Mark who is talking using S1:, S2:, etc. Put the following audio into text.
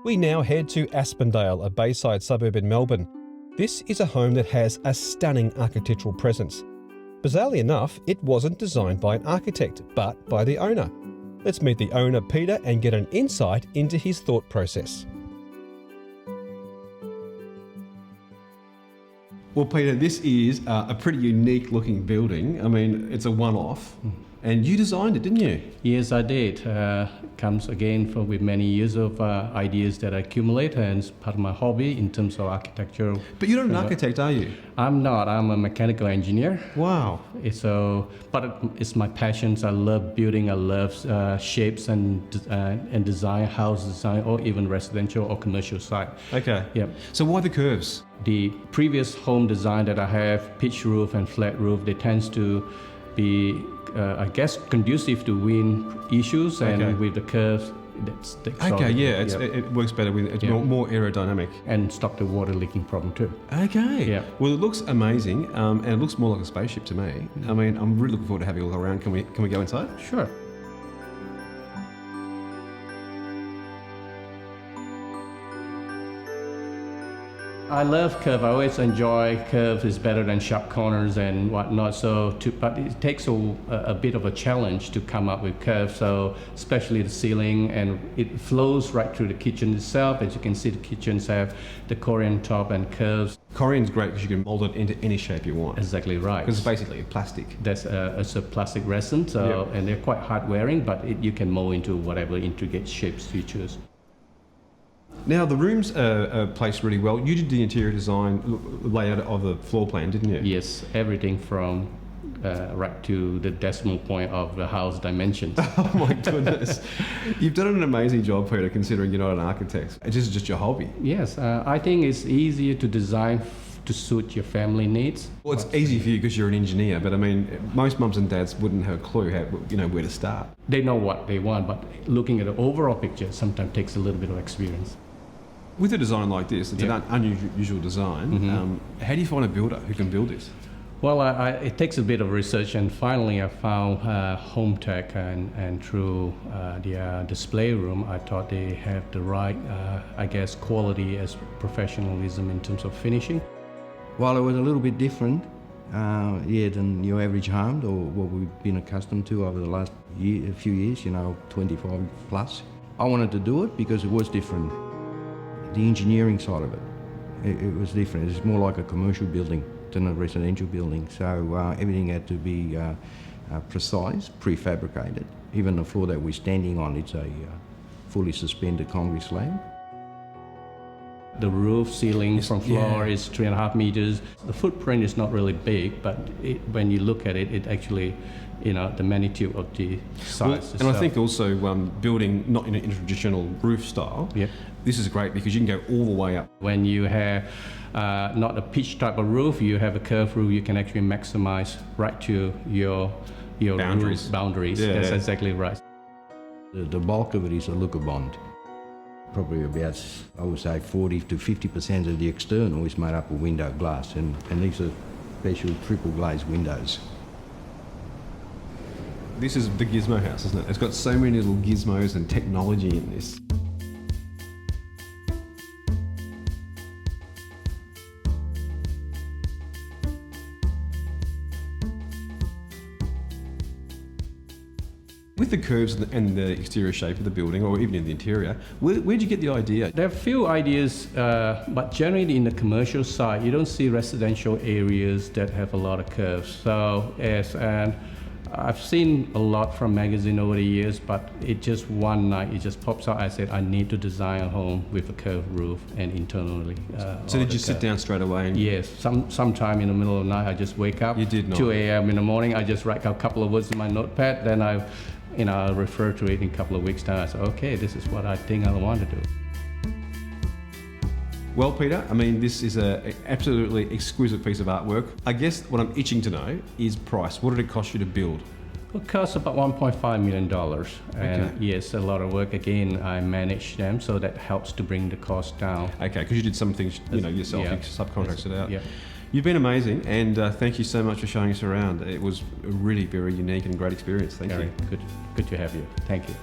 S1: We now head to Aspendale, a Bayside suburb in Melbourne. This is a home that has a stunning architectural presence. Bizarrely enough, it wasn't designed by an architect, but by the owner. Let's meet the owner, Peter, and get an insight into his thought process. Well, Peter, this is a pretty unique looking building. I mean, it's a one-off. And you designed it, didn't you?
S2: Yes, I did. Comes again with many years of ideas that I accumulate, and it's part of my hobby in terms of architecture.
S1: But you're not an architect, are you?
S2: I'm not. I'm a mechanical engineer.
S1: Wow.
S2: But it's my passions. I love building. I love shapes and design, house design, or even residential or commercial site.
S1: Okay.
S2: Yep.
S1: So why the curves?
S2: The previous home design that I have, pitch roof and flat roof, they tends to be, I guess, conducive to wind issues, and with the curves, that's
S1: it works better with it's more aerodynamic
S2: and stop the water leaking problem too.
S1: Okay.
S2: Yeah.
S1: Well, it looks amazing, and it looks more like a spaceship to me. I mean, I'm really looking forward to having a look around. Can we go inside?
S2: Sure. I love curve. I always enjoy curves. It's better than sharp corners and whatnot. But it takes a bit of a challenge to come up with curves. So especially the ceiling, and it flows right through the kitchen itself. As you can see, the kitchens have the Korean top and curves.
S1: Korean's great because you can mold it into any shape you want.
S2: Exactly right.
S1: Because it's basically plastic.
S2: It's a plastic resin, and they're quite hard wearing, but you can mold into whatever intricate shapes you choose.
S1: Now, the rooms are placed really well. You did the interior design layout of the floor plan, didn't you?
S2: Yes, everything from right to the decimal point of the house dimensions.
S1: Oh my goodness. You've done an amazing job, Peter, considering you're not an architect. This is just your hobby.
S2: Yes, I think it's easier to design to suit your family needs.
S1: Well, it's easy for you because you're an engineer, but I mean, most mums and dads wouldn't have a clue where to start.
S2: They know what they want, but looking at the overall picture sometimes takes a little bit of experience.
S1: With a design like this, it's an unusual design. How do you find a builder who can build this?
S2: Well, it takes a bit of research, and finally I found Home Tech, and through their display room, I thought they have the right, quality as professionalism in terms of finishing.
S3: While it was a little bit different, than your average home or what we've been accustomed to over the last few years, 25 plus, I wanted to do it because it was different. The engineering side of it was different. It's more like a commercial building than a residential building. So everything had to be precise, prefabricated. Even the floor that we're standing on, it's a fully suspended concrete slab.
S2: The roof ceiling from floor is 3.5 meters. The footprint is not really big, but when you look at it, it actually, the magnitude of the size.
S1: And I think also building not in a traditional roof style, this is great because you can go all the way up.
S2: When you have not a pitch type of roof, you have a curved roof, you can actually maximize right to your
S1: boundaries.
S2: Yeah, that's exactly right.
S3: The bulk of it is a looker bond. Probably about, I would say, 40 to 50% of the external is made up of window glass, and these are special triple glazed windows.
S1: This is the gizmo house, isn't it? It's got so many little gizmos and technology in this. With the curves and the exterior shape of the building, or even in the interior, where'd you get the idea?
S2: There are a few ideas, but generally in the commercial side, you don't see residential areas that have a lot of curves. So, I've seen a lot from magazine over the years, but one night it just pops out. I said, I need to design a home with a curved roof and internally.
S1: So did you sit down straight away?
S2: Yes, sometime in the middle of the night I just wake up.
S1: You did not.
S2: 2 a.m. in the morning, I just write a couple of words in my notepad, then I'll refer to it in a couple of weeks' time. I said, okay, this is what I think I want to do.
S1: Well, Peter, I mean, this is an absolutely exquisite piece of artwork. I guess what I'm itching to know is price. What did it cost you to build?
S2: It costs about $1.5 million. And yes, a lot of work. Again, I manage them, so that helps to bring the cost down.
S1: Okay, because you did some things, yourself, you subcontracted it out.
S2: Yeah.
S1: You've been amazing, and thank you so much for showing us around. It was a really very unique and great experience. Thank you.
S2: Good to have you. Thank you.